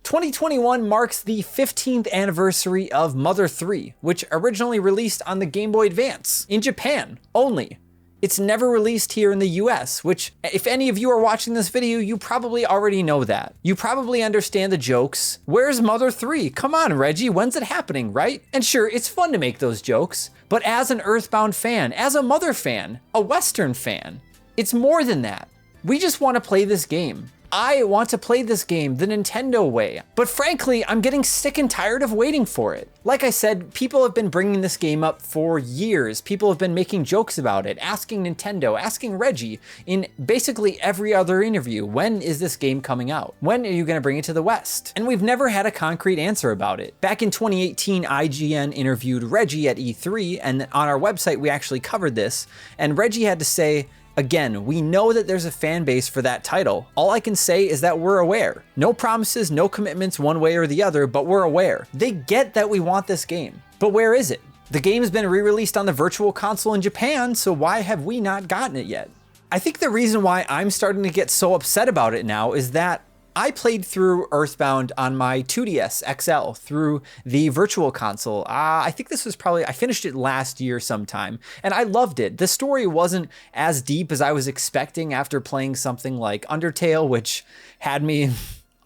2021 marks the 15th anniversary of Mother 3, which originally released on the Game Boy Advance, in Japan only. It's never released here in the US, which, if any of you are watching this video, you probably already know that. You probably understand the jokes. Where's Mother 3? Come on, Reggie, when's it happening, right? And sure, it's fun to make those jokes, but as an Earthbound fan, as a Mother fan, a Western fan, it's more than that. We just want to play this game. I want to play this game the Nintendo way, but frankly, I'm getting sick and tired of waiting for it. Like I said, people have been bringing this game up for years. People have been making jokes about it, asking Nintendo, asking Reggie in basically every other interview, when is this game coming out? When are you going to bring it to the West? And we've never had a concrete answer about it. Back in 2018, IGN interviewed Reggie at E3, and on our website, we actually covered this, and Reggie had to say, again, we know that there's a fan base for that title. All I can say is that we're aware. No promises, no commitments one way or the other, but we're aware. They get that we want this game. But where is it? The game's been re-released on the Virtual Console in Japan, so why have we not gotten it yet? I think the reason why I'm starting to get so upset about it now is that I played through Earthbound on my 2DS XL through the Virtual Console. I think this was I finished it last year sometime, and I loved it. The story wasn't as deep as I was expecting after playing something like Undertale, which had me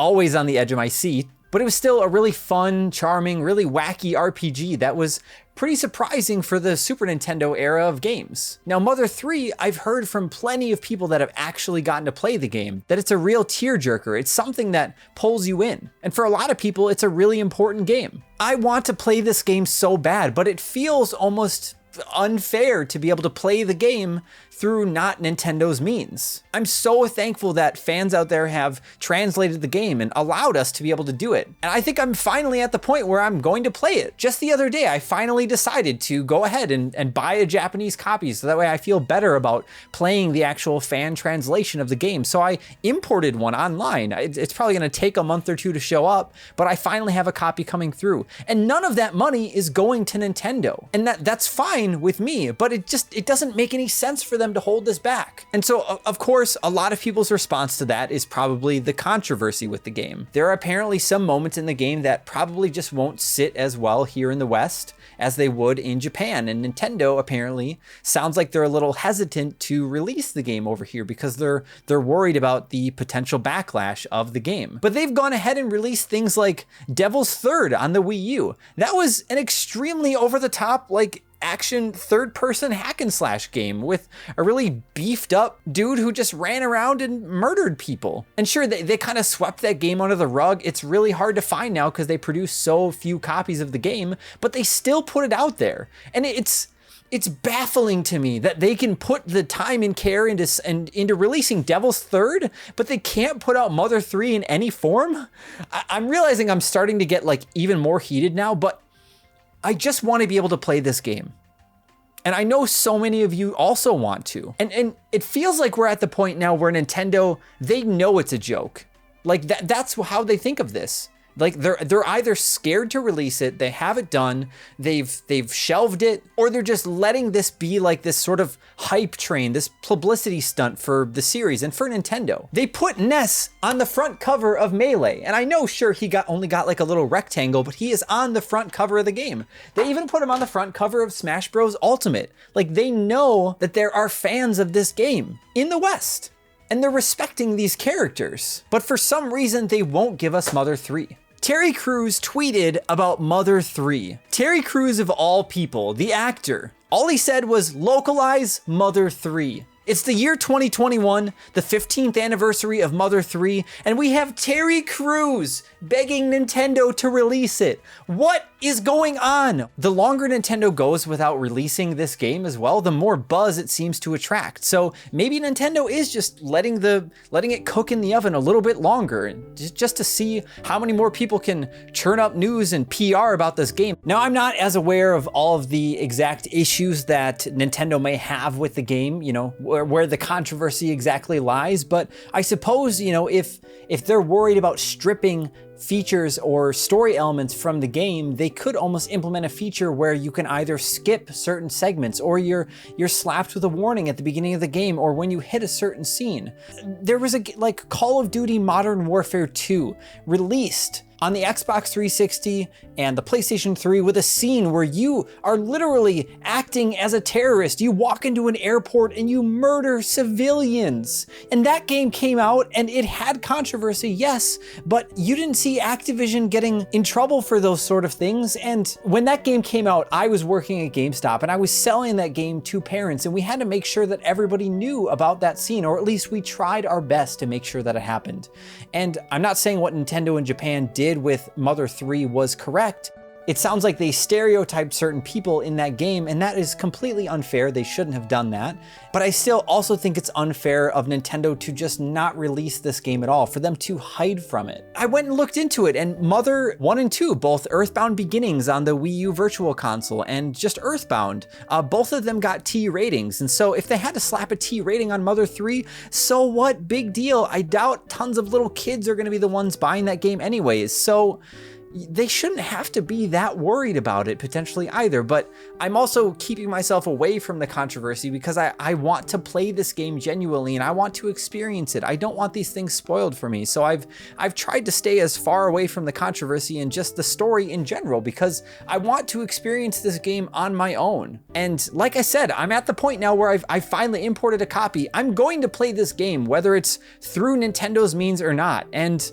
always on the edge of my seat, but it was still a really fun, charming, really wacky RPG that was pretty surprising for the Super Nintendo era of games. Now, Mother 3, I've heard from plenty of people that have actually gotten to play the game, that it's a real tearjerker. It's something that pulls you in. And for a lot of people, it's a really important game. I want to play this game so bad, but it feels almost unfair to be able to play the game through not Nintendo's means. I'm so thankful that fans out there have translated the game and allowed us to be able to do it. And I think I'm finally at the point where I'm going to play it. Just the other day, I finally decided to go ahead and buy a Japanese copy, so that way I feel better about playing the actual fan translation of the game. So I imported one online. It's probably going to take a month or two to show up, but I finally have a copy coming through. And none of that money is going to Nintendo. And that's fine with me, but it doesn't make any sense for them to hold this back. And so, of course, a lot of people's response to that is probably the controversy with the game. There are apparently some moments in the game that probably just won't sit as well here in the West as they would in Japan. And Nintendo apparently sounds like they're a little hesitant to release the game over here because they're worried about the potential backlash of the game. But they've gone ahead and released things like Devil's Third on the Wii U. That was an extremely over-the-top, action third-person hack and slash game with a really beefed up dude who just ran around and murdered people. And sure, they kind of swept that game under the rug. It's really hard to find now because they produce so few copies of the game, but they still put it out there. And it's baffling to me that they can put the time and care into releasing Devil's Third, but they can't put out Mother 3 in any form. I'm realizing I'm starting to get even more heated now, but I just want to be able to play this game. And I know so many of you also want to. And it feels like we're at the point now where Nintendo, they know it's a joke. That's how they think of this. They're either scared to release it, they have it done, they've shelved it, or they're just letting this be this sort of hype train, this publicity stunt for the series and for Nintendo. They put Ness on the front cover of Melee, and I know, sure, he only got a little rectangle, but he is on the front cover of the game. They even put him on the front cover of Smash Bros. Ultimate. They know that there are fans of this game in the West, and they're respecting these characters. But for some reason, they won't give us Mother 3. Terry Crews tweeted about Mother 3. Terry Crews, of all people, the actor, all he said was localize Mother 3. It's the year 2021, the 15th anniversary of Mother 3, and we have Terry Crews begging Nintendo to release it. What is going on? The longer Nintendo goes without releasing this game as well, the more buzz it seems to attract. So maybe Nintendo is just letting it cook in the oven a little bit longer, just to see how many more people can churn up news and PR about this game. Now, I'm not as aware of all of the exact issues that Nintendo may have with the game, where the controversy exactly lies, but I suppose, if they're worried about stripping features or story elements from the game, they could almost implement a feature where you can either skip certain segments, or you're slapped with a warning at the beginning of the game, or when you hit a certain scene. There was Call of Duty Modern Warfare 2 released on the Xbox 360 and the PlayStation 3 with a scene where you are literally acting as a terrorist. You walk into an airport and you murder civilians. And that game came out and it had controversy, yes, but you didn't see Activision getting in trouble for those sort of things. And when that game came out, I was working at GameStop and I was selling that game to parents, and we had to make sure that everybody knew about that scene, or at least we tried our best to make sure that it happened. And I'm not saying what Nintendo in Japan did with Mother 3 was correct. It sounds like they stereotyped certain people in that game, and that is completely unfair. They shouldn't have done that. But I still also think it's unfair of Nintendo to just not release this game at all, for them to hide from it. I went and looked into it, and Mother 1 and 2, both Earthbound Beginnings on the Wii U Virtual Console and just Earthbound, both of them got T ratings. And so if they had to slap a T rating on Mother 3, so what? Big deal. I doubt tons of little kids are going to be the ones buying that game anyways. So they shouldn't have to be that worried about it potentially either, but I'm also keeping myself away from the controversy because I want to play this game genuinely and I want to experience it. I don't want these things spoiled for me. So I've tried to stay as far away from the controversy and just the story in general because I want to experience this game on my own. And like I said, I'm at the point now where I've finally imported a copy. I'm going to play this game, whether it's through Nintendo's means or not. And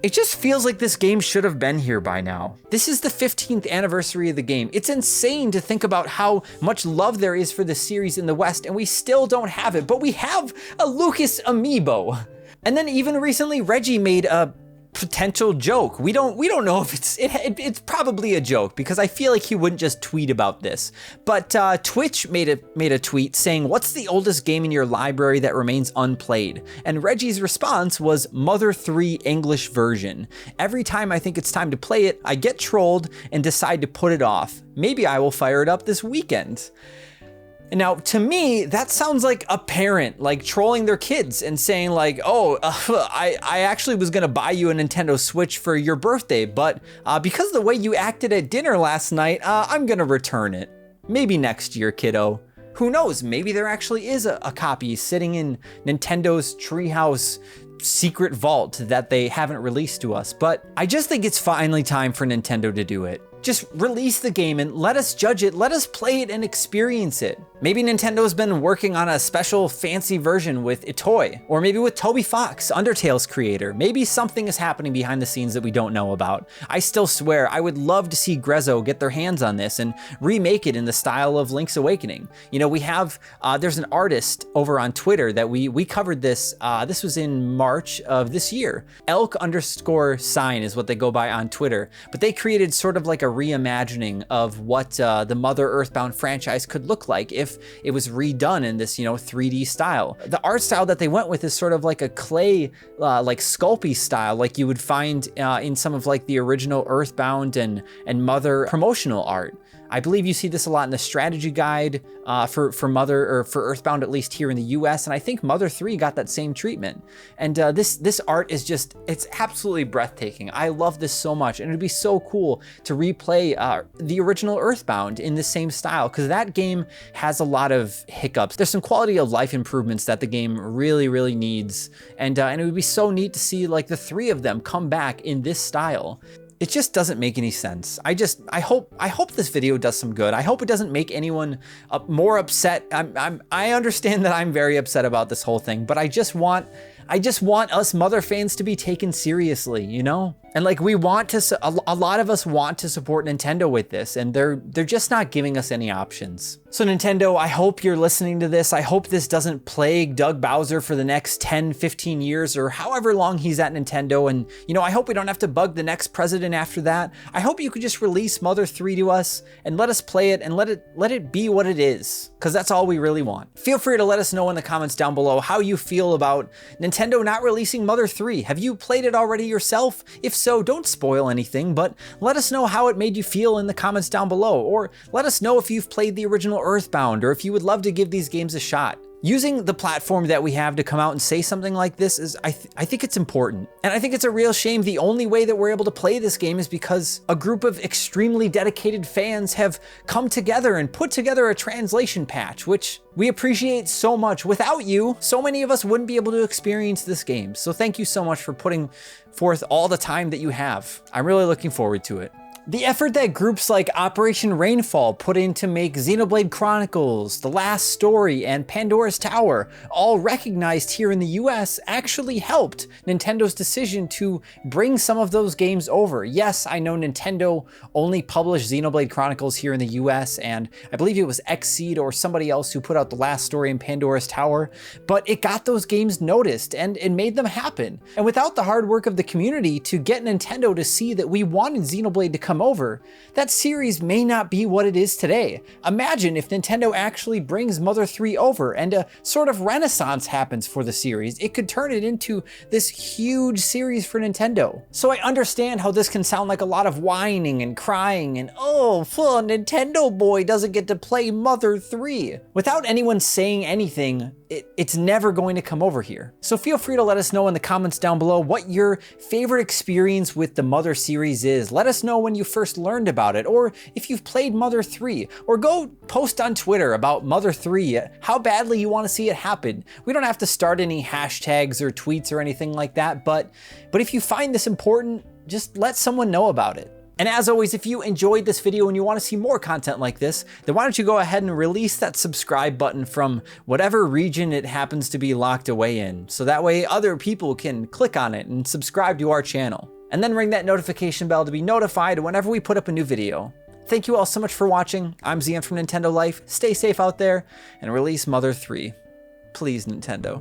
it just feels like this game should have been here by now. This is the 15th anniversary of the game. It's insane to think about how much love there is for the series in the West, and we still don't have it, but we have a Lucas amiibo. And then even recently, Reggie made a potential joke. We don't know if it's probably a joke because I feel like he wouldn't just tweet about this. But Twitch made a tweet saying, "What's the oldest game in your library that remains unplayed?" And Reggie's response was Mother 3 English version. Every time I think it's time to play it, I get trolled and decide to put it off. Maybe I will fire it up this weekend. Now, to me, that sounds like a parent like trolling their kids and saying like, oh, I actually was gonna buy you a Nintendo Switch for your birthday, but because of the way you acted at dinner last night, I'm gonna return it. Maybe next year, kiddo. Who knows, maybe there actually is a copy sitting in Nintendo's treehouse secret vault that they haven't released to us, but I just think it's finally time for Nintendo to do it. Just release the game and let us judge it, let us play it and experience it. Maybe Nintendo's been working on a special fancy version with Itoi, or maybe with Toby Fox, Undertale's creator. Maybe something is happening behind the scenes that we don't know about. I still swear I would love to see Grezzo get their hands on this and remake it in the style of Link's Awakening. You know, we have, there's an artist over on Twitter that we covered this, this was in March of this year. Elk_sign is what they go by on Twitter, but they created sort of like a reimagining of what the Mother Earthbound franchise could look like if it was redone in this, 3D style. The art style that they went with is sort of like a clay, like sculpey style, like you would find in some of like the original Earthbound and Mother promotional art. I believe you see this a lot in the strategy guide for Mother, or for Earthbound, at least here in the US, and I think Mother 3 got that same treatment. And this art is just, it's absolutely breathtaking. I love this so much, and it'd be so cool to replay the original Earthbound in the same style, because that game has a lot of hiccups. There's some quality of life improvements that the game really, really needs, and it would be so neat to see like the three of them come back in this style. It just doesn't make any sense. I hope this video does some good. I hope it doesn't make anyone more upset. I understand that I'm very upset about this whole thing, but I just want us Mother fans to be taken seriously, And like we want to, a lot of us want to support Nintendo with this, and they're just not giving us any options. So Nintendo, I hope you're listening to this. I hope this doesn't plague Doug Bowser for the next 10, 15 years or however long he's at Nintendo. And I hope we don't have to bug the next president after that. I hope you could just release Mother 3 to us and let us play it and let it be what it is, because that's all we really want. Feel free to let us know in the comments down below how you feel about Nintendo not releasing Mother 3. Have you played it already yourself? If so, don't spoil anything, but let us know how it made you feel in the comments down below, or let us know if you've played the original Earthbound, or if you would love to give these games a shot. using the platform that we have to come out and say something like this is, I think it's important. And I think it's a real shame the only way that we're able to play this game is because a group of extremely dedicated fans have come together and put together a translation patch, which we appreciate so much. Without you, so many of us wouldn't be able to experience this game. So thank you so much for putting forth all the time that you have. I'm really looking forward to it. The effort that groups like Operation Rainfall put in to make Xenoblade Chronicles, The Last Story, and Pandora's Tower, all recognized here in the US, actually helped Nintendo's decision to bring some of those games over. Yes, I know Nintendo only published Xenoblade Chronicles here in the US, and I believe it was Xseed or somebody else who put out The Last Story and Pandora's Tower, but it got those games noticed and it made them happen. And without the hard work of the community to get Nintendo to see that we wanted Xenoblade to come over, that series may not be what it is today. Imagine if Nintendo actually brings Mother 3 over and a sort of renaissance happens for the series. It could turn it into this huge series for Nintendo. So I understand how this can sound like a lot of whining and crying and, oh, Nintendo boy doesn't get to play Mother 3. Without anyone saying anything, it's never going to come over here. So feel free to let us know in the comments down below what your favorite experience with the Mother series is. Let us know when you first learned about it, or if you've played Mother 3, or go post on Twitter about Mother 3, how badly you want to see it happen. We don't have to start any hashtags or tweets or anything like that, but if you find this important, just let someone know about it. And as always, if you enjoyed this video and you want to see more content like this, then why don't you go ahead and release that subscribe button from whatever region it happens to be locked away in, so that way other people can click on it and subscribe to our channel. And then ring that notification bell to be notified whenever we put up a new video. Thank you all so much for watching. I'm Zian from Nintendo Life. Stay safe out there and release Mother 3. Please, Nintendo.